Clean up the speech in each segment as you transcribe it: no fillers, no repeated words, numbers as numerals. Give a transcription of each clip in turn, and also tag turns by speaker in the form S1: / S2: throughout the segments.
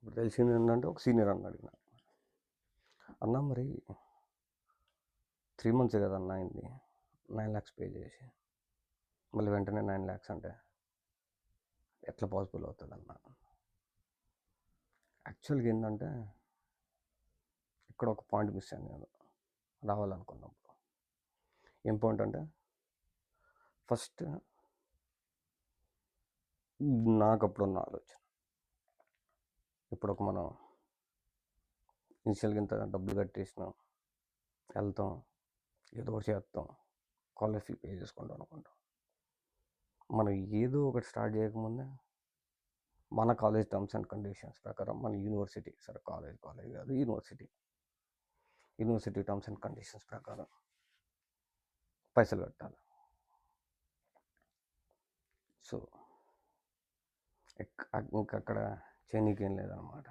S1: ఇప్పుడు తెలిసింది ఏంటంటే ఒక సీనియర్ అన్న అడిగిన, అన్న మరి 3 మంత్స్ కదన్న అయింది, 9 lakhs పే చేసి మళ్ళీ వెంటనే 9 lakhs అంటే ఎట్లా పాసిబుల్ అవుతుంది అన్న. యాక్చువల్గా ఏంటంటే ఇక్కడ ఒక పాయింట్ మిస్ అయ్యాను నేను రావాలనుకున్నప్పుడు. ఏం పాయింట్ అంటే, ఫస్ట్ నాకు అప్పుడున్న ఆలోచన, ఇప్పుడు ఒక మనం ఇనిషియల్గా ఇంత డబ్బులు కట్టేసినాం, వెళ్తాం, ఏదో ఒకటి చేస్తాం, కాలేజ్ ఫీ పే చేసుకుంటాం అనుకుంటాం. మనం ఏదో ఒకటి స్టార్ట్ చేయకముందే మన కాలేజ్ టర్మ్స్ అండ్ కండిషన్స్ ప్రకారం మన యూనివర్సిటీ, సరే కాలేజ్ కాదు, యూనివర్సిటీ టర్మ్స్ అండ్ కండిషన్స్ ప్రకారం పైసలు కట్టాలి. సో ఇంకక్కడ చేయనీకి ఏం లేదన్నమాట,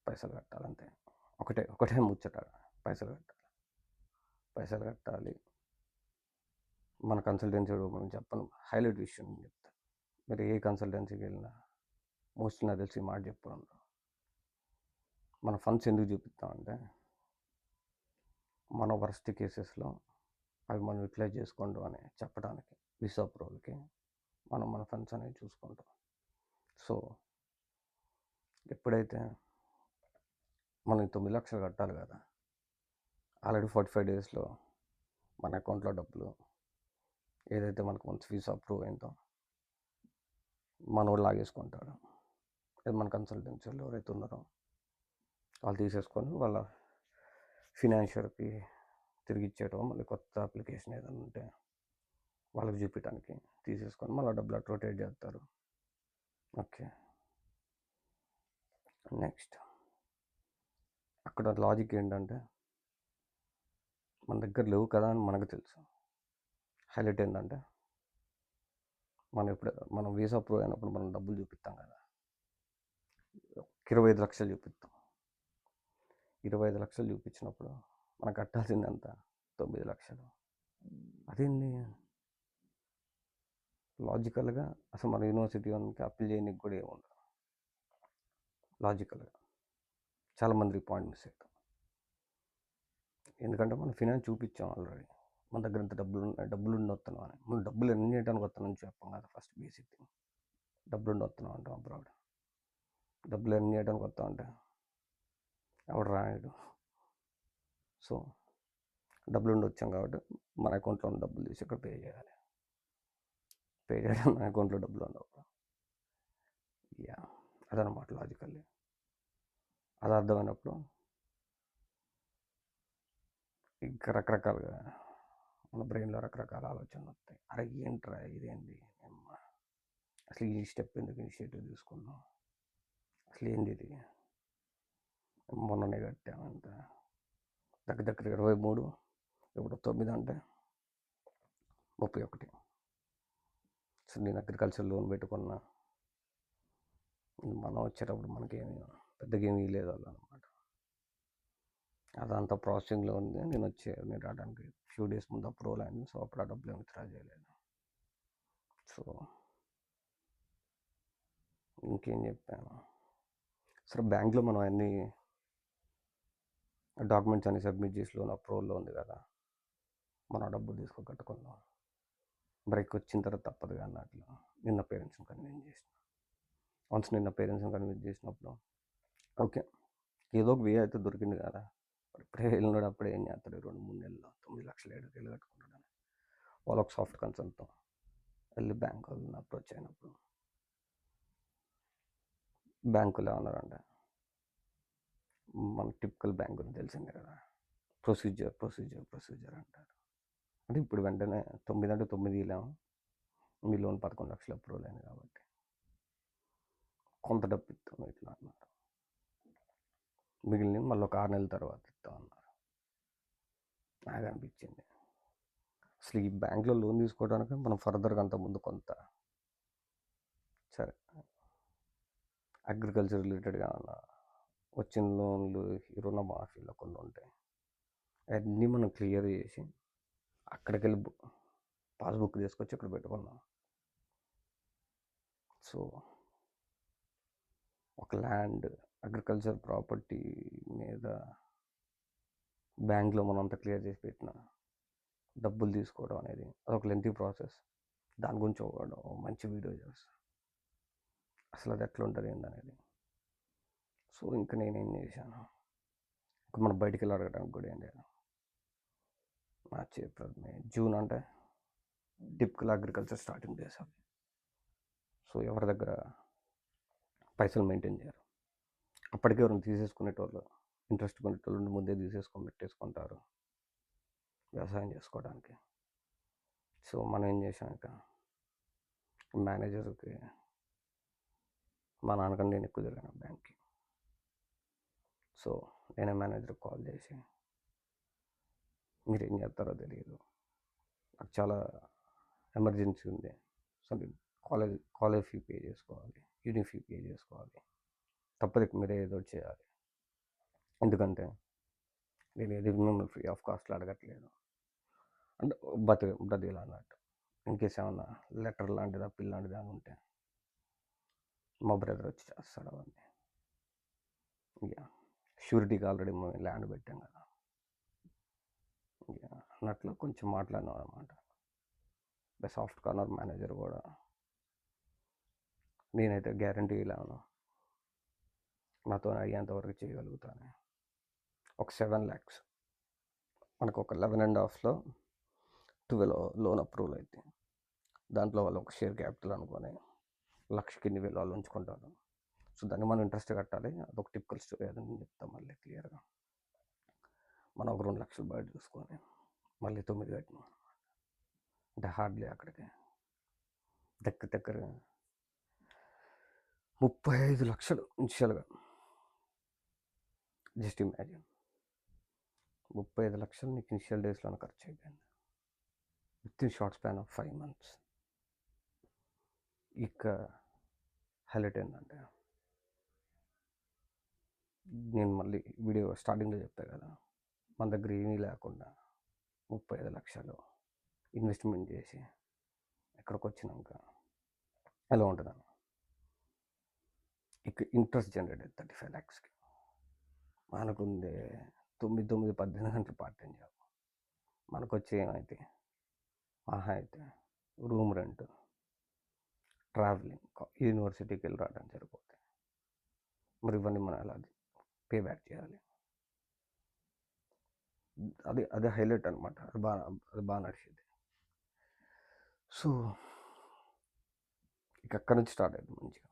S1: పైసలు కట్టాలంతే. ఒకటే ముచ్చట, పైసలు కట్టాలి. మన కన్సల్టెన్సీ మనం చెప్పను, హైలైట్ విషయం చెప్తా. మీరు ఏ కన్సల్టెన్సీకి వెళ్ళినా మోస్ట్లీ నాకు తెలిసి మాట చెప్పడం, మన ఫండ్స్ ఎందుకు చూపిస్తామంటే మన వర్స్ట్ కేసెస్లో అవి మనం యూటిలైజ్ చేసుకోండు అని చెప్పడానికి, వీసా అప్రూవల్కి మనం మన ఫండ్స్ అనేవి చూసుకుంటాం. సో ఎప్పుడైతే మనం 9 లక్షలు కట్టాలి కదా, ఆల్రెడీ 45 daysలో మన అకౌంట్లో డబ్బులు ఏదైతే మనకు మంచి వీసా అప్రూవ్ అయిందో మనోడు లాగేసుకుంటాడు. అది మన కన్సల్టెన్సీలు ఎవరైతే ఉన్నారో వాళ్ళు తీసేసుకొని వాళ్ళ ఫినాన్షియర్కి తిరిగి ఇచ్చేయటం, మళ్ళీ కొత్త అప్లికేషన్ ఏదైనా ఉంటే వాళ్ళకి చూపించడానికి తీసేసుకొని మళ్ళీ డబ్బులు అటు రొటేట్ చేస్తారు. ఓకే, నెక్స్ట్ అక్కడ లాజిక్ ఏంటంటే మన దగ్గర లేవు కదా అని మనకు తెలుసు. హైలైట్ ఏంటంటే మనం వీసా అప్రూవ్ అయినప్పుడు మనం డబ్బులు చూపిస్తాం కదా, 25 లక్షలు చూపిస్తాం. 25 లక్షలు చూపించినప్పుడు మనం కట్టాల్సింది అంత 9 లక్షలు. అదేంటి లాజికల్గా అసలు మన యూనివర్సిటీ వాళ్ళకి అప్పీల్ చేయడానికి కూడా ఏముండదు. లాజికల్గా చాలామందికి పాయింట్ మిస్ అవుతాం. ఎందుకంటే మనం ఫినాన్స్ చూపించాం ఆల్రెడీ, మన దగ్గర ఇంత డబ్బులు ఉండి వస్తున్నాం అని. మనం డబ్బులు ఎన్ని చేయడానికి వస్తున్నాం చెప్పాం కదా, ఫస్ట్ బేసిక్ థింగ్. డబ్బులు ఉండి వస్తున్నాం అంటాం అబ్రాడ్, డబ్బులు ఎన్ని చేయడానికి వస్తాం అంటే ఎవడు రాయడు. సో డబ్బులు ఉండి వచ్చాం కాబట్టి మన అకౌంట్లో ఉన్న డబ్బులు తీసి ఇక్కడ పే చేయడం మన అకౌంట్లో డబ్బులు ఉండవు. యా, అదనమాట లాజికల్లీ. అది అర్థమైనప్పుడు ఇంకా రకరకాలుగా మన బ్రెయిన్లో రకరకాల ఆలోచనలు వస్తాయి. అరే ఏంట్రా ఇదేంది, అసలు ఈ స్టెప్ ఎందుకు ఇనిషియేటివ్ తీసుకున్నాం, అసలు ఏంది ఇది, మొన్ననే కట్టామంత దగ్గర 23, ఇప్పుడు 9 అంటే 31. అసలు నేను అగ్రికల్చర్ లోన్ పెట్టుకున్నా, మనం వచ్చేటప్పుడు మనకేమి పెద్దగా ఏమీ లేదు వాళ్ళు అనమాట. అదంతా ప్రాసెసింగ్లో ఉంది. నేను రావడానికి ఫ్యూ డేస్ ముందు అప్రూవల్ అయింది. సో అప్పుడు ఆ డబ్బులు ఏమి విత్డ్రా చేయలేదు. సో ఇంకేం చెప్పాను, సరే బ్యాంక్లో మనం అన్ని డాక్యుమెంట్స్ అన్ని సబ్మిట్ చేసి లోన్ అప్రూవల్లో ఉంది కదా, మనం డబ్బులు కట్టుకుందాం. బ్రేక్ వచ్చిన తర్వాత తప్పదుగా అన్నట్లు నిన్న పేరెంట్స్ని కన్విన్స్ చేసిన. వన్స్ నిన్న పేరెంట్స్ని కన్విన్స్ చేసినప్పుడు ఓకే, ఏదో ఒక వే అయితే దొరికింది కదా. ఇప్పుడే వెళ్ళినాడు, అప్పుడే ఏం చేస్తాడు, 2-3 నెలల్లో 9 లక్షలు 7 వేలు కట్టుకుంటాడని వాళ్ళు ఒక సాఫ్ట్ కన్సర్న్తో వెళ్ళి బ్యాంక్ వాళ్ళని అప్రోచ్ అయినప్పుడు బ్యాంకులు ఏమన్నారంటే, మన టిపికల్ బ్యాంక్ గురించి తెలిసిందే కదా, ప్రొసీజర్ అంటారు. అంటే ఇప్పుడు వెంటనే 9 అంటే 9 ఇలాము, మీ లోన్ 11 లక్షలు అప్రూవల్ అయింది కాబట్టి కొంత డబ్బు ఇస్తాం ఇట్లా అన్నారు. మిగిలిన మళ్ళీ ఒక 6 నెలల తర్వాత ఇస్తాం అన్నారు. నాకు అనిపించింది అసలు ఈ బ్యాంక్లో లోన్ తీసుకోవడానికి మనం ఫర్దర్గా అంతకుముందు కొంత సరే అగ్రికల్చర్ రిలేటెడ్గా వచ్చిన లోన్లు, ఈ రుణ మాఫీలో కొన్ని ఉంటాయి, అవన్నీ మనం క్లియర్ చేసి అక్కడికి వెళ్ళి పాస్బుక్ తీసుకొచ్చి ఇక్కడ పెట్టుకున్నాం. సో ఒక ల్యాండ్, అగ్రికల్చర్ ప్రాపర్టీ మీద బ్యాంక్లో మనం అంతా క్లియర్ చేసి పెట్టిన డబ్బులు తీసుకోవడం అనేది అదొక లెంతీ ప్రాసెస్. దాని గురించి ఒక మంచి వీడియో చేస్తాను, అసలు అది ఎట్లా ఉంటుంది ఏందనేది. సో ఇంకా నేనేం చేశాను, ఇంకా మనం బయటికి వెళ్ళి అడగడానికి కూడా ఏం లేదు. మార్చి, ఏప్రిల్, మే, జూన్ అంటే టిపికల్ అగ్రికల్చర్ స్టార్టింగ్ డేస్ అవి. సో ఎవరి దగ్గర పైసలు మెయింటైన్ చేయరు, అప్పటికే ఎవరిని తీసేసుకునేటోళ్ళు, ఇంట్రెస్ట్ కొనేటోళ్ళు ముందే తీసేసుకొని పెట్టేసుకుంటారు వ్యవసాయం చేసుకోవడానికి. సో మనం ఏం చేసాం, ఇక మేనేజర్కి మా నాన్నకన్నా నేను ఎక్కువ తిరిగాను బ్యాంక్కి. సో నేనే మేనేజర్కి కాల్ చేసి, మీరు ఏం చేస్తారో తెలియదు, నాకు చాలా ఎమర్జెన్సీ ఉంది, సో కాలేజ్ ఫీ పే చేసుకోవాలి, యూని ఫీ పే చేసుకోవాలి, తప్పదు మీరే ఏదో చేయాలి, ఎందుకంటే నేను ఏది మిమ్మల్ని ఫ్రీ ఆఫ్ కాస్ట్లో అడగట్లేదు అంటే బ్రతిలా అన్నట్టు. ఇన్కేస్ ఏమన్నా లెటర్ లాంటిది అప్పీల్ లాంటిది అని ఉంటే మా బ్రదర్ వచ్చి చేస్తాడు అవన్నీ. ఇక షూరిటీకి ఆల్రెడీ మేము ల్యాండ్ పెట్టాం కదా, ఇక అన్నట్లు కొంచెం మాట్లాడినాం అనమాట. సాఫ్ట్ కార్నర్ మేనేజర్ కూడా నేనైతే గ్యారంటీ ఇలాను నాతో అయ్యేంతవరకు చేయగలుగుతాను. ఒక 7 lakhs మనకు ఒక 11.5లో 12 లోన్ అప్రూవల్ అయితే దాంట్లో వాళ్ళు ఒక షేర్ క్యాపిటల్ అనుకొని 1,00,000కి ఇన్ని వేలు వాళ్ళు ఉంచుకుంటారు. సో దాన్ని మనం ఇంట్రెస్ట్ కట్టాలి, అదొక టిపికల్ స్టోరీ, అది నేను చెప్తాను మళ్ళీ క్లియర్గా. మనం ఒక 2 లక్షలు బయట చూసుకొని మళ్ళీ 9 కట్టినాం అంటే హార్డ్లీ అక్కడికి దగ్గర 35 లక్షలు ఇనిషియల్గా. జస్ట్ ఇమాజిన్, 35 లక్షలు నీకు ఇనిషియల్ డేస్లోనే ఖర్చు అయిపోయింది with in short span of 5 months. ఇక హైలైట్ ఏంటంటే, నేను మళ్ళీ వీడియో స్టార్టింగ్లో చెప్పాను కదా, మన దగ్గర ఏమీ లేకుండా 35 లక్షలు ఇన్వెస్ట్మెంట్ చేసి ఎక్కడికి వచ్చినాక ఎలా ఉంటుందని, ఇక ఇంట్రెస్ట్ జనరేట్ అయ్యింది 35 lakhsకి. మనకుంది 9-18 గంటలు పార్ట్ టైం జాబ్. మనకు వచ్చి ఏమైతే మహా అయితే రూమ్ రెంట్, ట్రావెలింగ్, యూనివర్సిటీకి వెళ్ళి రావడానికి సరిపోతాయి. మరి ఇవన్నీ మనం ఎలా పే బ్యాక్ చేయాలి, అదే హైలైట్ అనమాట. అది బాగా నడిచేది. సో ఇక అక్కడి నుంచి స్టార్ట్ అయింది మంచిగా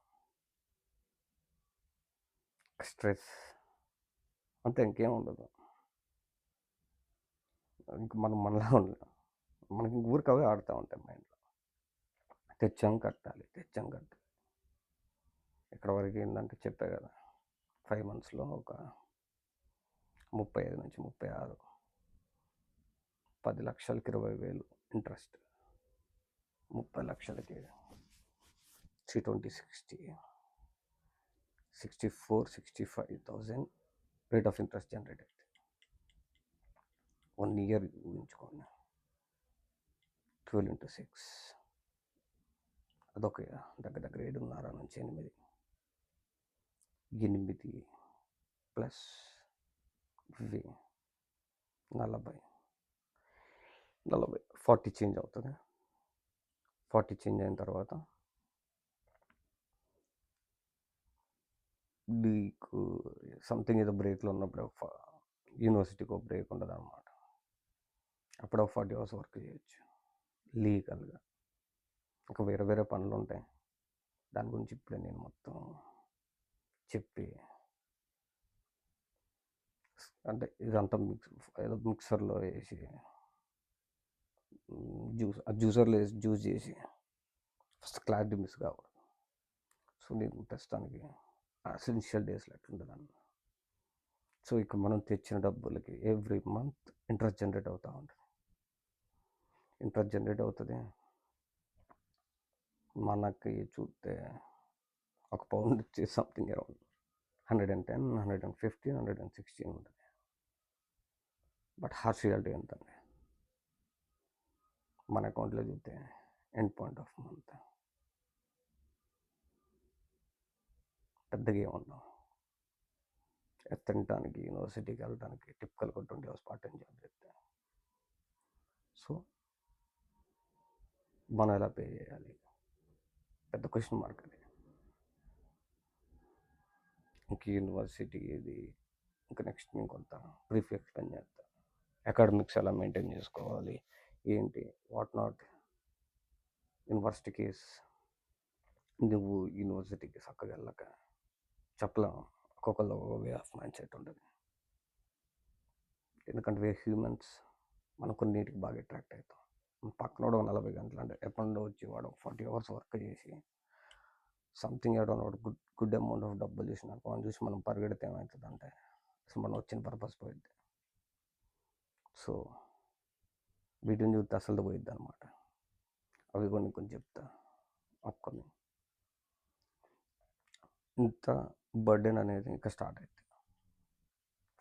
S1: స్ట్రెస్ అంతే, ఇంకేం ఉండదు. ఇంక మనం మనలా ఉండలేం, మనకి ఊరికి అవే ఆడుతూ ఉంటాయి మైండ్లో. తెచ్చాం కట్టాలి. ఇక్కడ వరకు ఏంటంటే చెప్పే కదా, 5 monthsలో ఒక 35 నుంచి 36, 10 లక్షలకి 20,000 ఇంట్రెస్ట్, 30 లక్షలకి 320, 60, 64, 65,000 రేట్ ఆఫ్ ఇంట్రెస్ట్ జనరేట్ అవుతుంది 1 year ఊహించుకోండి. 12 into 6 అదొక దగ్గర 7.5 నుంచి 8 ప్లస్ 40 40 చేంజ్ అవుతుంది. 40 చేంజ్ అయిన తర్వాత నీకు సంథింగ్ ఏదో బ్రేక్లో ఉన్నప్పుడు యూనివర్సిటీకి ఒక బ్రేక్ ఉండదు అనమాట. అప్పుడు ఒక 40 hours వర్క్ చేయొచ్చు లీగల్గా. ఇంకా వేరే పనులు ఉంటాయి, దాని గురించి ఇప్పుడే నేను మొత్తం చెప్పి, అంటే ఇదంతా ఏదో మిక్సర్లో వేసి జ్యూసర్లో వేసి జ్యూస్ చేసి ఫస్ట్ క్లారిటీ మిస్ కావద్దు. సో నేను ప్రస్తుతానికి అసెన్షియల్ డేస్లో ఎట్లుంటుందన్న. సో ఇక మనం తెచ్చిన డబ్బులకి ఎవ్రీ మంత్ ఇంట్రెస్ట్ జనరేట్ అవుతూ ఉంటుంది. మనకి చూస్తే ఒక పౌండ్ వచ్చి సంథింగ్ అరౌండ్ 110, 115, 116 ఉంటుంది. బట్ హార్ష్ రియాలిటీ ఎంతండి, మన అకౌంట్లో చూస్తే ఎండ్ పాయింట్ ఆఫ్ మంత్ పెద్దగా ఏముండవు. తినటానికి, యూనివర్సిటీకి వెళ్ళడానికి typical 20 hours part time job చేస్తే. సో మనం ఎలా పే చేయాలి? పెద్ద క్వశ్చన్ మార్క్ అది. ఇంక యూనివర్సిటీ ఇది ఇంకా నెక్స్ట్ నేను కొంత బ్రీఫ్ ఎక్స్ప్లెయిన్ చేస్తాను. అకాడమిక్స్ ఎలా మెయింటైన్ చేసుకోవాలి, ఏంటి, వాట్ నాట్. యూనివర్సిటీ కేస్ నువ్వు యూనివర్సిటీకి చక్కగా వెళ్ళక చెప్పలేము. ఒక్కొక్కళ్ళు ఒక వే ఆఫ్ మైండ్ సెట్ ఉంటుంది. ఎందుకంటే వే హ్యూమన్స్ మనం కొన్నిటికి బాగా అట్రాక్ట్ అవుతాం. పక్కనోడు 40 గంటలు అంటే ఎప్పుడో వచ్చి వాడు 40 అవర్స్ వర్క్ చేసి సంథింగ్ ఏడో గుడ్ అమౌంట్ ఆఫ్ డబ్బులు చేసిన మనం చూసి మనం పరిగెడితే ఏమవుతుంది అంటే అసలు మనం వచ్చిన పర్పస్ పోయిద్ది. సో వీటిని చూస్తే అసలు పోయిద్ది అనమాట. అవి కొన్ని కొంచెం చెప్తా. అప్కమింగ్ ఇంత బర్డెన్ అనేది ఇంకా స్టార్ట్ అవుతుంది.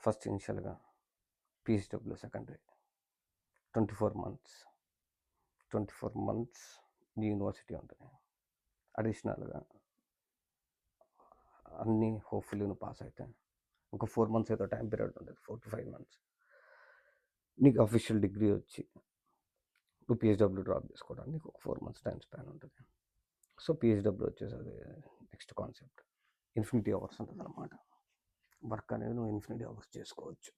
S1: ఫస్ట్ ఇనిషియల్గా PSW సెకండరీ 24 మంత్స్ యూనివర్సిటీ ఉంటుంది. అడిషనల్గా అన్నీ హోప్ఫుల్లీ నువ్వు పాస్ అయితే ఒక 4 మంత్స్ ఏదో టైం పీరియడ్ ఉంటుంది. 4 to 5 months నీకు అఫీషియల్ డిగ్రీ వచ్చి నువ్వు PSW డ్రాప్ చేసుకోవడానికి నీకు ఒక 4 months టైం స్పాన్ ఉంటుంది. సో PSW వచ్చేసి అది నెక్స్ట్ కాన్సెప్ట్ ఇన్ఫినిటీ అవర్స్ ఉంటుంది అనమాట. వర్క్ అనేది నువ్వు ఇన్ఫినిటీ అవర్స్ చేసుకోవచ్చు.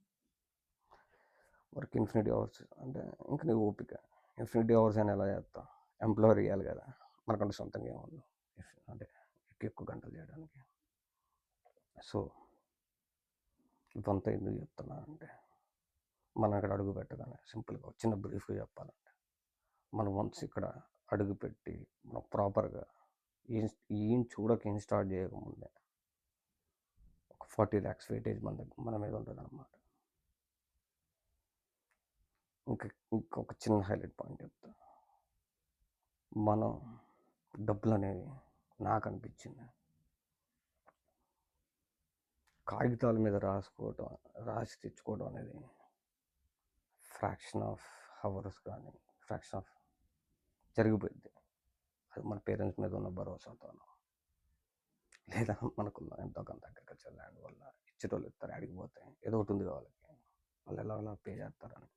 S1: వర్క్ ఇన్ఫినిటీ అవర్స్ అంటే ఇంకా నీ ఓపిక. ఇన్ఫినిటీ అవర్స్ అని ఎలా చేస్తావు? ఎంప్లాయర్ ఇవ్వాలి కదా, మనకంటే సొంతంగా ఏమన్నా అంటే ఎక్కువ గంటలు చేయడానికి. సో ఇవంతా ఎందుకు చెప్తున్నా అంటే మనం ఇక్కడ అడుగు పెట్టగానే సింపుల్గా చిన్న బ్రీఫ్గా చెప్పాలంటే మనం వన్స్ ఇక్కడ అడుగు పెట్టి మనం ప్రాపర్గా ఏం చూడక ఏం స్టార్ట్ చేయకముందే ఒక 40 lakhs వెయిటేజ్ మన మీద ఉంటుంది అనమాట. ఇంకొక చిన్న హైలైట్ పాయింట్ చెప్తా. మనం డబ్బులు అనేవి నాకు అనిపించింది కాగితాల మీద రాసి తెచ్చుకోవడం అనేది ఫ్రాక్షన్ ఆఫ్ అవర్స్ కానీ ఫ్రాక్షన్ ఆఫ్ జరిగిపోయింది. అది మన పేరెంట్స్ మీద ఉన్న భరోసాతోనో లేదా మనకున్న ఎంతో కొంత అగ్రికల్చర్ ల్యాండ్ వల్ల ఇచ్చేటోళ్ళు ఇస్తారు, అడిగిపోతే ఏదో ఒకటి ఉంది వాళ్ళకి, వాళ్ళు ఎలా పే చేస్తారని.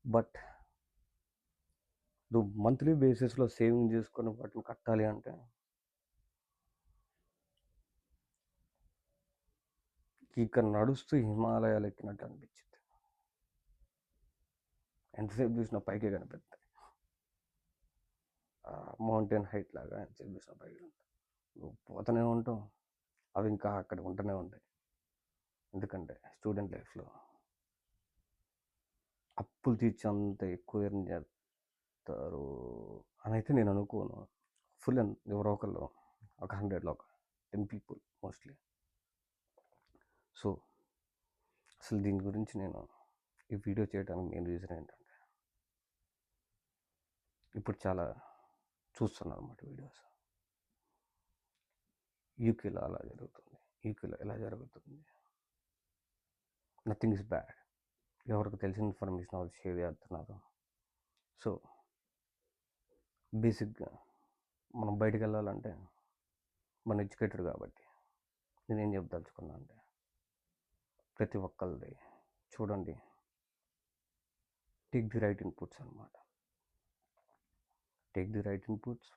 S1: బట్ నువ్వు మంత్లీ బేసిస్లో సేవింగ్ చేసుకొని వాటిని కట్టాలి అంటే ఇక్కడ నడుస్తూ హిమాలయాలు ఎక్కినట్టు అనిపించింది. ఎంతసేపు చూసినా పైకే కనిపిస్తాయి. మౌంటైన్ హైట్ లాగా ఎంతసేపు చూసినా పైకి నువ్వు పోతూనే ఉంటావు, అవి ఇంకా అక్కడ ఉంటూనే ఉంటాయి. ఎందుకంటే స్టూడెంట్ లైఫ్లో అప్పులు తీర్చేంత ఎక్కువ ఎర్న్ చేస్తారు అని అయితే నేను అనుకోను. ఫుల్ ఎవరో ఒకళ్ళు ఒక 100లో ఒక 10 people మోస్ట్లీ. సో అసలు దీని గురించి నేను ఈ వీడియో చేయడానికి మెయిన్ రీజన్ ఏంటంటే ఇప్పుడు చాలా చూస్తున్నాను అన్నమాట వీడియోస్. యూకేలో అలా జరుగుతుంది, యూకేలో ఎలా జరుగుతుంది. Nothing is bad. ఎవరికి తెలిసిన ఇన్ఫర్మేషన్ వాళ్ళు షేర్ చేస్తున్నారు. సో బేసిక్గా మనం బయటికి వెళ్ళాలంటే మనం ఎడ్యుకేటెడ్ కాబట్టి నేనేం చెప్పదలుచుకున్నా అంటే ప్రతి ఒక్కరిది చూడండి, టేక్ ది రైట్ ఇన్పుట్స్ అనమాట. Take the right inputs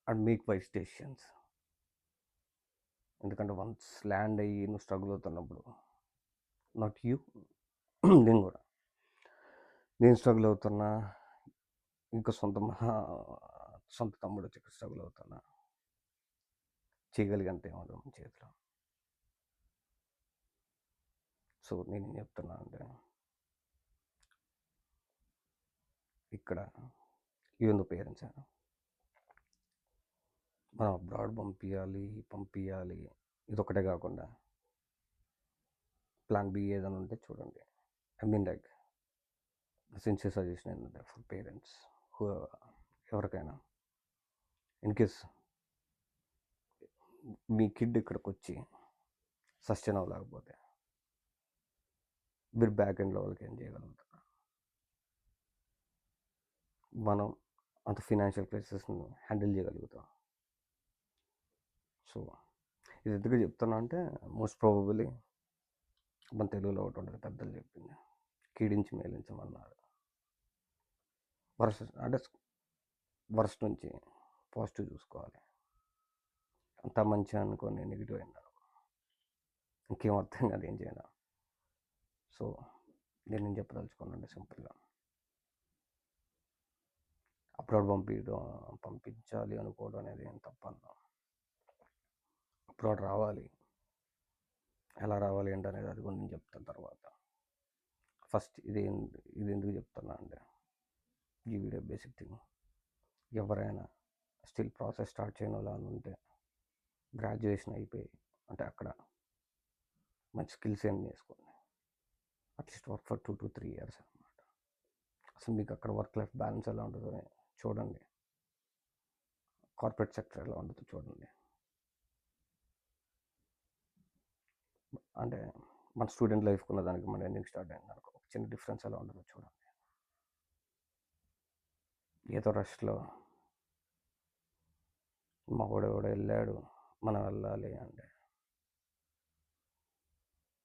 S1: and make wise decisions. ఎందుకంటే వన్స్ ల్యాండ్ అయ్యి నువ్వు స్ట్రగుల్ అవుతున్నప్పుడు నాట్ యూ నేను స్ట్రగుల్ అవుతున్నా, ఇంకా సొంత తమ్ముడు వచ్చి స్ట్రగుల్ అవుతున్నా, చేయగలిగంత ఏమన్నా మన చేతిలో. సో నేనేం చెప్తున్నా అంటే ఇక్కడ ఈవెన్ పేరెంట్స్ అయినా మనం అబ్రాడ్ పంపించాలి ఇదొకటే కాకుండా ప్లాన్ బి ఏదైనా ఉంటే చూడండి. లైక్ సిన్సియర్ సజెషన్ ఏంటంటే ఫర్ పేరెంట్స్ ఎవరికైనా ఇన్ కేస్ మీ కిడ్ ఇక్కడికి వచ్చి సస్టైన్ అవ్వలేకపోతే మీరు బ్యాక్ ఎండ్ లెవెల్కి ఏం చేయగలుగుతారు? మనం అంత ఫినాన్షియల్ క్రైసిస్ని హ్యాండిల్ చేయగలుగుతాం. సో ఇది ఎందుకు చెప్తున్నా అంటే మోస్ట్ ప్రాబబుల్లీ మన తెలుగులో ఒకటి ఉంటుంది, పెద్దలు చెప్పింది, కీడించి మేలించమన్నారు. అంటే వర్స్ట్ నుంచి పాజిటివ్ చూసుకోవాలి. అంతా మంచిగా అనుకోని నెగిటివ్ అయిందనుకో ఇంకేం అర్థం కాదు, ఏం చేయాలి. సో నేను చెప్పదలుచుకోనండి సింపుల్గా, అప్లోడ్ పంపించాలి అనుకోవడం అనేది ఏం తప్పన్నా. అప్లోడ్ రావాలి, ఎలా రావాలి ఏంటనేది అది కూడా నేను చెప్తాను తర్వాత. ఫస్ట్ ఇది ఎందుకు చెప్తున్నా అంటే, ఈ వీడియో బేసిక్ థింగ్, ఎవరైనా స్టిల్ ప్రాసెస్ స్టార్ట్ చేయని వాళ్ళు ఉంటే, గ్రాడ్యుయేషన్ అయిపోయి అంటే అక్కడ మంచి స్కిల్స్ ఏం చేసుకోండి, at least work for 2 to 3 years అనమాట. అసలు మీకు అక్కడ వర్క్ లైఫ్ బ్యాలెన్స్ ఎలా ఉంటుందో చూడండి, కార్పొరేట్ సెక్టర్ ఎలా ఉంటుందో చూడండి. అంటే మన స్టూడెంట్ లైఫ్కి ఉన్న దానికి మన ఎండింగ్ స్టార్ట్ అయింది అనుకో, ఒక చిన్న డిఫరెన్స్ ఎలా ఉంటుందో చూడండి. ఏదో రష్లో మా వాడు వెళ్ళాడు, మనం వెళ్ళాలి అంటే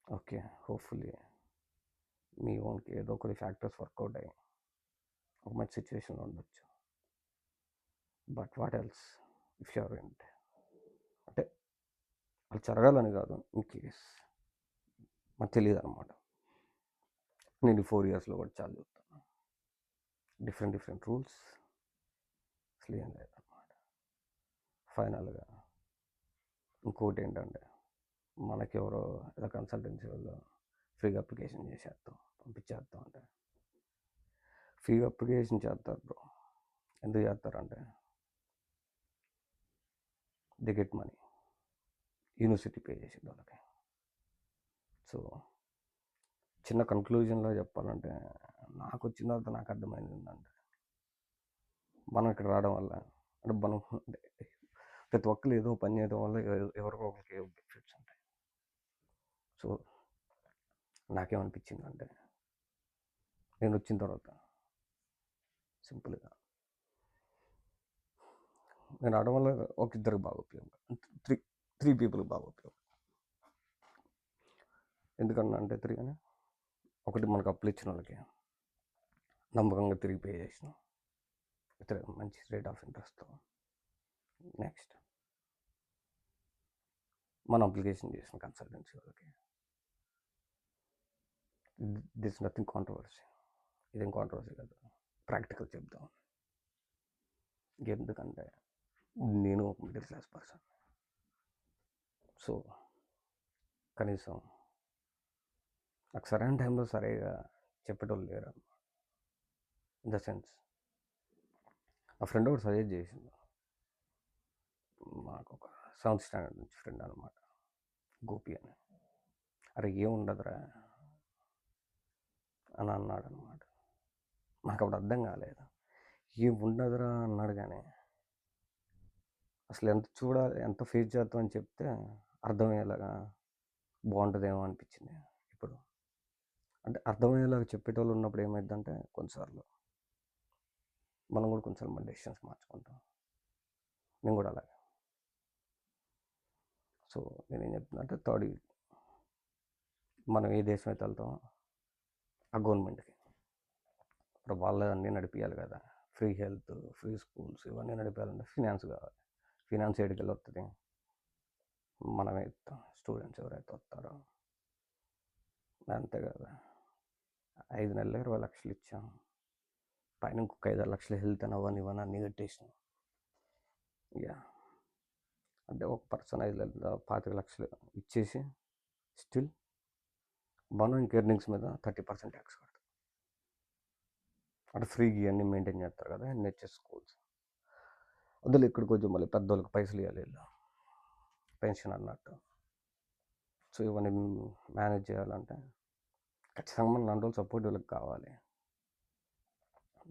S1: ఓకే, హోప్ఫుల్లీ మీ ఓన్కి ఏదో కొన్ని ఫ్యాక్టర్స్ వర్కౌట్ అయ్యి ఒక మంచి సిచ్యువేషన్లో ఉండొచ్చు. But what else if you're ఇంట్, అంటే అది జరగాలని కాదు, ఇన్ కేస్ నాకు తెలియదు అనమాట. నేను 4 yearsలో కూడా చాలా చూస్తాను, డిఫరెంట్ రూల్స్, అసలు ఏం లేదన్నమాట. ఫైనల్గా ఇంకోటి ఏంటంటే, మనకెవరో ఏదో కన్సల్టెన్సీ వాళ్ళు ఫ్రీగా అప్లికేషన్ పంపించేస్తాం అంటే, ఫ్రీగా అప్లికేషన్ చేస్తారు బ్రో. ఎందుకు చేస్తారంటే the get money, university pay చేసేది వాళ్ళకి. సో చిన్న కన్క్లూజన్లో చెప్పాలంటే, నాకు వచ్చిన తర్వాత నాకు అర్థమైంది ఏంటంటే, మనం ఇక్కడ రావడం వల్ల అంటే మనం ప్రతి ఒక్కరు ఏదో పని చేయడం వల్ల ఎవరికో ఒకరికి ఏదో బెనిఫిట్స్ ఉంటాయి. సో నాకేమనిపించిందంటే, నేను వచ్చిన తర్వాత సింపుల్గా నేను రావడం వల్ల ఒక ఇద్దరికి బాగా ఉపయోగం, త్రీ పీపుల్కి బాగా ఉపయోగం. ఎందుకన్నా అంటే 3 అని, ఒకటి మనకు అప్పులు ఇచ్చిన వాళ్ళకి నమ్మకంగా తిరిగి పే చేసినాం ఇతర మంచి రేట్ ఆఫ్ ఇంట్రెస్ట్తో. నెక్స్ట్ మనం అప్లికేషన్ చేసిన కన్సల్టెన్సీ వాళ్ళకి దిస్ నథింగ్ కాంట్రవర్సీ, ఇదేం కాంట్రవర్సీ కాదు, ప్రాక్టికల్ చెప్దాం. ఎందుకంటే నేను ఒక మిడిల్ క్లాస్ పర్సన్. సో కనీసం నాకు సరైన టైంలో సరిగా చెప్పేటోళ్ళు లేరు అన్నమాట. ఇన్ ద సెన్స్, ఆ ఫ్రెండ్ ఒకటి సజెస్ట్ చేసింది, మాకు ఒక 7th standard నుంచి ఫ్రెండ్ అనమాట, గోపి అని. అరే ఏముండదురా అని అన్నాడు అనమాట. నాకు అప్పుడు అర్థం కాలేదు, ఏముండదురా అన్నాడు, కానీ అసలు ఎంత చూడాలి, ఎంత ఫేస్ చేద్దాం అని చెప్తే అర్థమయ్యేలాగా బాగుంటుందేమో అనిపించింది. ఇప్పుడు అంటే అర్థమయ్యేలాగా చెప్పేటోళ్ళు ఉన్నప్పుడు ఏమైందంటే, కొన్నిసార్లు మనం కూడా కొంచెం మన డెసిషన్స్ మార్చుకుంటాం. నేను కూడా అలాగే. సో నేనేం చెప్తున్నా అంటే, మనం ఏ దేశం అయితే వెళ్తామో ఆ గవర్నమెంట్కి ఇప్పుడు వాళ్ళ అన్నీ నడిపించాలి కదా, ఫ్రీ హెల్త్, ఫ్రీ స్కూల్స్, ఇవన్నీ నడిపించాలంటే ఫినాన్స్ కావాలి. ఫినాన్స్ ఎడికెళ్ళి వస్తుంది, మనమే ఇస్తాం, స్టూడెంట్స్ ఎవరైతే వస్తారో. అంతే కదా, 5 నెలలు 20 లక్షలు ఇచ్చాం, పైన ఇంకొక 5-6 లక్షలు హెల్త్ అని అవన్నీ ఇవన్నీ అన్నీ కట్టేసినాం. ఇక అంటే ఒక పర్సన్ 25 లక్షలు ఇచ్చేసి స్టిల్ మనం ఇంక ఎర్నింగ్స్ మీద 30% ట్యాక్స్ కడతాం. అంటే ఫ్రీగా ఇవన్నీ మెయింటైన్ చేస్తారు కదా ఎన్హెచ్ఎస్ స్కూల్స్. అందులో ఇక్కడికి వచ్చి మళ్ళీ పెద్దోళ్ళకి పైసలు ఇవ్వాలి, పెన్షన్ అన్నట్టు. సో ఇవన్నీ మేనేజ్ చేయాలంటే ఖచ్చితంగా మన 2 రోజులు సపోర్ట్ వీళ్ళకి కావాలి.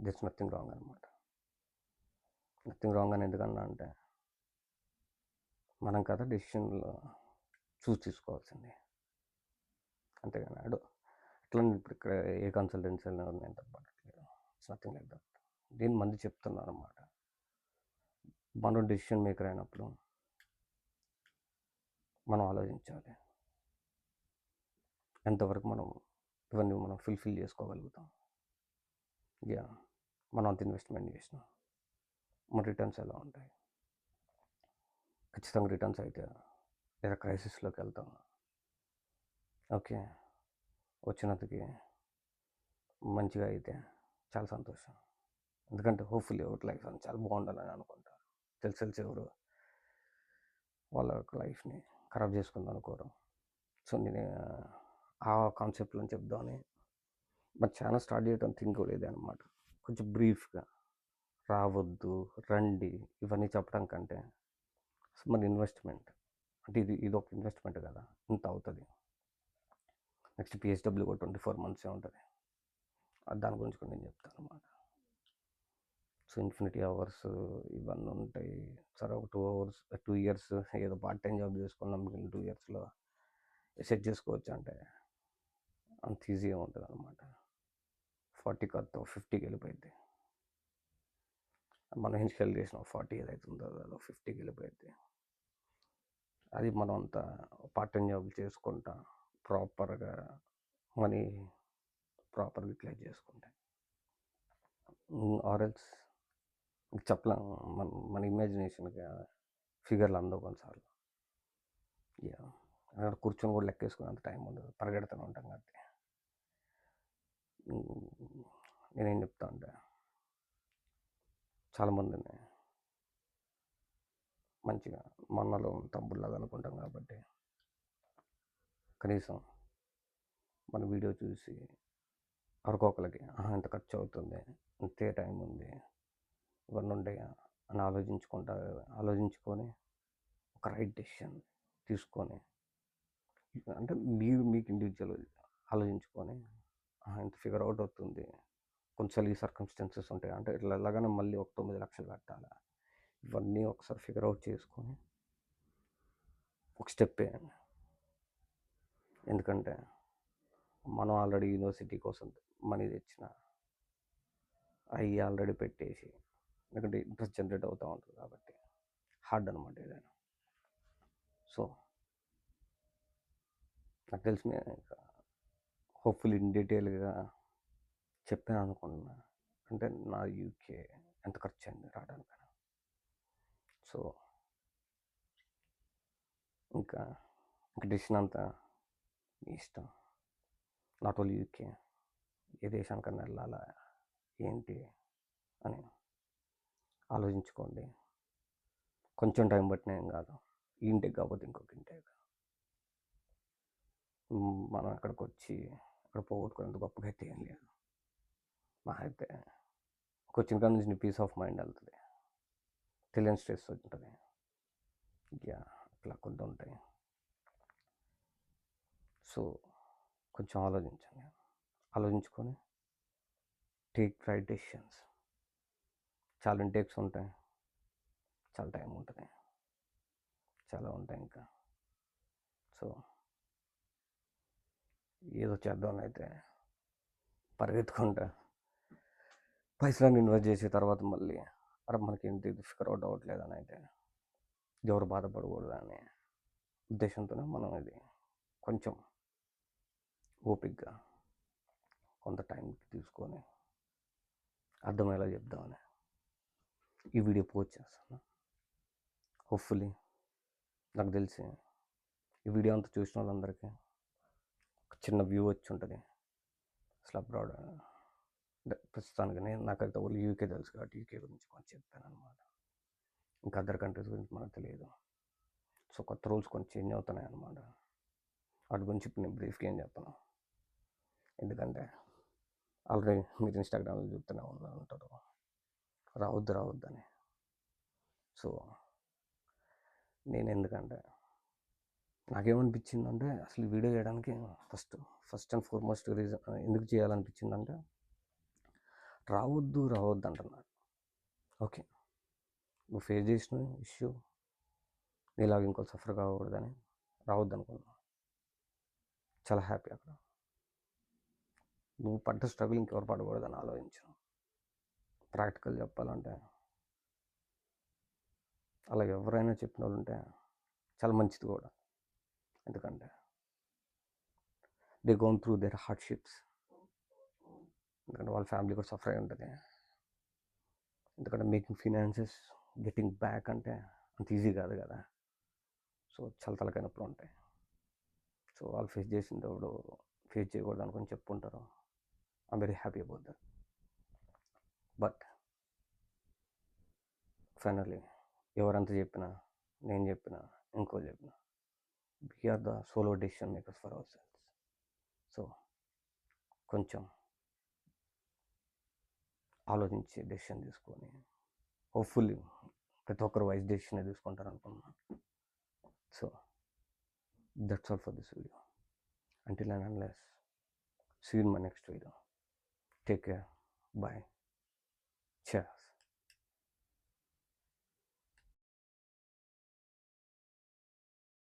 S1: దిస్ నథింగ్ రాంగ్ అనమాట. నథింగ్ రాంగ్ అని ఎందుకన్నా అంటే, మనం కదా డెసిషన్లో తీసుకోవాల్సింది, అంతేగాని అట్లా ఇప్పుడు ఇక్కడ ఏ కన్సల్టెన్సీ నేను తప్పట్లేదు, ఇట్స్ నథింగ్ లైక్ దట్. నేను మంది చెప్తున్నాను అనమాట, మనం డెసిషన్ మేకర్ అయినప్పుడు మనం ఆలోచించాలి. ఎంతవరకు మనం ఇవన్నీ మనం ఫుల్ఫిల్ చేసుకోగలుగుతాం. మనం అంత ఇన్వెస్ట్మెంట్ చేసినాం, మన రిటర్న్స్ ఎలా ఉంటాయి? ఖచ్చితంగా రిటర్న్స్ అయితే లేదా క్రైసిస్లోకి వెళ్తాం. ఓకే, వచ్చినందుకు మంచిగా అయితే చాలా సంతోషం. ఎందుకంటే హోప్ఫుల్లీ ఎవరి లైఫ్ అని చాలా బాగుండాలని అనుకుంటారు. తెలిసి ఎవరు వాళ్ళ యొక్క లైఫ్ని ఖరాబ్ చేసుకుందాం అనుకోరు. సో నేను ఆ కాన్సెప్ట్లో చెప్దామని మన ఛానల్ స్టార్ట్ చేయడం థింక్ కూడా ఇదే అనమాట. కొంచెం బ్రీఫ్గా రావద్దు, రండి ఇవన్నీ చెప్పడం కంటే మన ఇన్వెస్ట్మెంట్ అంటే ఇది ఒక ఇన్వెస్ట్మెంట్ కదా, ఇంత అవుతుంది. నెక్స్ట్ పిహెచ్డబ్ల్యూ కూడా 24 months ఉంటుంది. దాని గురించి కూడా నేను చెప్తాను అనమాట. సో ఇన్ఫినిటీ అవర్స్ ఇవన్నీ ఉంటాయి. సరే ఒక 2 years ఏదో పార్ట్ టైం జాబ్ చేసుకున్నాం, మిగిలిన 2 yearsలో సెట్ చేసుకోవచ్చు అంటే అంత ఈజీగా ఉంటుంది అనమాట. 40 కాదు 50కి వెళ్ళిపోయింది. మనం ఇన్షియల్ చేసిన 40 ఏదైతే ఉందో అదో 50కి వెళ్ళిపోయింది. అది మనం అంతా పార్ట్ టైం జాబ్ చేసుకుంటా ప్రాపర్గా మనీ ప్రాపర్గా యూటిలైజ్ చేసుకుంటే ఆర్ఎల్స్ చెప్పలేం. మన ఇమాజినేషన్గా ఫిగర్లు అందవు కొన్నిసార్లు. అక్కడ కూర్చొని కూడా లెక్కేసుకునేంత టైం ఉండదు, పరిగెడుతూనే ఉంటాం కాబట్టి. నేనేం చెప్తా అంటే చాలామందిని మంచిగా మనలో తమ్ముళ్ళలాగా అనుకుంటాం కాబట్టి కనీసం మన వీడియో చూసి ఎవరికొకరికి ఇంత ఖర్చు అవుతుంది, ఇంతే టైం ఉంది, ఇవన్నీ ఉంటాయా అని ఆలోచించుకొని ఒక రైట్ డెసిషన్ తీసుకొని, అంటే మీకు ఇండివిజువల్ ఆలోచించుకొని ఇంత ఫిగర్ అవుట్ అవుతుంది, కొంచెం ఈ సర్కమ్స్టెన్సెస్ ఉంటాయి అంటే ఇట్లా ఎలాగైనా మళ్ళీ ఒక 9 లక్షలు కట్టాలి, ఇవన్నీ ఒకసారి ఫిగర్ అవుట్ చేసుకొని ఒక స్టెప్ వేయండి. ఎందుకంటే మనం ఆల్రెడీ యూనివర్సిటీ కోసం మనీ తెచ్చిన అవి ఆల్రెడీ పెట్టేసి, ఎందుకంటే ఇంట్రెస్ట్ జనరేట్ అవుతూ ఉంటుంది కాబట్టి హార్డ్ అనమాట ఏదైనా. సో నాకు తెలిసిన ఇంకా హోప్ఫుల్లీ ఇన్ డీటెయిల్గా చెప్పాను అనుకుంటున్నా. అంటే నా యూకే ఎంత ఖర్చు అయింది రావడానికి. సో ఇంకా డెసిషన్ అంతా మీ ఇష్టం. నాట్ ఓన్లీ యూకే, ఏ దేశానికన్నా వెళ్ళాలా ఏంటి అని ఆలోచించుకోండి. కొంచెం టైం పట్టిన ఏం కాదు, ఈ ఇంటేక్ కాకపోతే ఇంకొక ఇంటేక్. మనం అక్కడికి వచ్చి అక్కడ పోగొట్టుకునేంత గొప్పగా అయితే ఏం లేదు. మా అయితే వచ్చిన కాడ నుంచి పీస్ ఆఫ్ మైండ్ వెళ్తుంది, తెలియని స్ట్రెస్ ఉంటుంది, అట్లా కొంత ఉంటాయి. సో కొంచెం ఆలోచించుకొని టేక్ రైట్ డెసిషన్స్. చాలా ఇంటేక్స్ ఉంటాయి, చాలా టైం ఉంటుంది, చాలా ఉంటాయి ఇంకా. సో ఏదో చేద్దామని అయితే పరిగెత్తుకుంటా పైసలను ఇన్వెస్ట్ చేసే తర్వాత మళ్ళీ మనకి ఇంటి ఫిగర్ అవుట్ అవ్వట్లేదని అయితే ఎవరు బాధపడకూడదని ఉద్దేశంతోనే మనం ఇది కొంచెం ఓపిక్గా కొంత టైం తీసుకొని అర్థమయ్యేలా చెప్దామని ఈ వీడియో పోస్ట్ చేస్తాను. హోప్ఫుల్లీ నాకు తెలిసి ఈ వీడియో అంతా చూసిన వాళ్ళందరికీ ఒక చిన్న వ్యూ వచ్చి ఉంటుంది. అసలు అబ్రాడ్ అంటే ప్రస్తుతానికి నాకైతే ఓన్లీ యూకే తెలుసు కాబట్టి యూకే గురించి కొంచెం చెప్పాను అనమాట. ఇంకా అదర్ కంట్రీస్ గురించి మనకు తెలియదు. సో కొత్త రూల్స్ కొంచెం చేంజ్ అవుతున్నాయి అన్నమాట. వాటి గురించి ఇప్పుడు నేను బ్రీఫ్గా ఏం చెప్పను, ఎందుకంటే ఆల్రెడీ మీరు ఇన్స్టాగ్రామ్లో చూస్తూనే ఉంటారు రావద్దని. సో నేను ఎందుకంటే నాకేమనిపించిందంటే అసలు ఈ వీడియో చేయడానికి ఫస్ట్ అండ్ ఫార్మోస్ట్ రీజన్ ఎందుకు చేయాలనిపించిందంటే రావద్దు అంటున్నాడు. ఓకే, నువ్వు ఫేస్ చేసిన ఇష్యూ నీలాగా ఇంకో సఫర్ కాకూడదని రావద్దు అనుకున్నాను. చాలా హ్యాపీ. అక్కడ నువ్వు పడ్డ స్ట్రగుల్ ఇంకెవరు పడకూడదని ఆలోచించాను. ప్రాక్టికల్ చెప్పాలంటే అలా ఎవరైనా చెప్పిన వాళ్ళు ఉంటే చాలా మంచిది కూడా. ఎందుకంటే they gonna through there hardships. ఎందుకంటే వాళ్ళ ఫ్యామిలీ కూడా సఫర్ అయి ఉంటుంది. ఎందుకంటే మేకింగ్ ఫినాన్సెస్ గెట్టింగ్ బ్యాక్ అంటే అంత ఈజీ కాదు కదా. సో చాలా తలకైనప్పుడు ఉంటాయి. సో వాళ్ళు ఫేస్ చేసినప్పుడు ఫేస్ చేయకూడదు అనుకొని చెప్పుకుంటారు. I'm very happy about that. But finally ఎవరంతా చెప్పినా, నేను చెప్పినా, ఇంకో చెప్పినా, we are the solo decision makers for ourselves. So కొంచెం ఆలోచించి డెసిషన్ తీసుకొని హోప్ఫుల్లీ ప్రతి ఒక్కరు వైస్ డెసిషన్ తీసుకుంటారు అనుకున్నాను. So that's all for this video. Until and unless, see you in my next video. Take care. Bye. Ciao.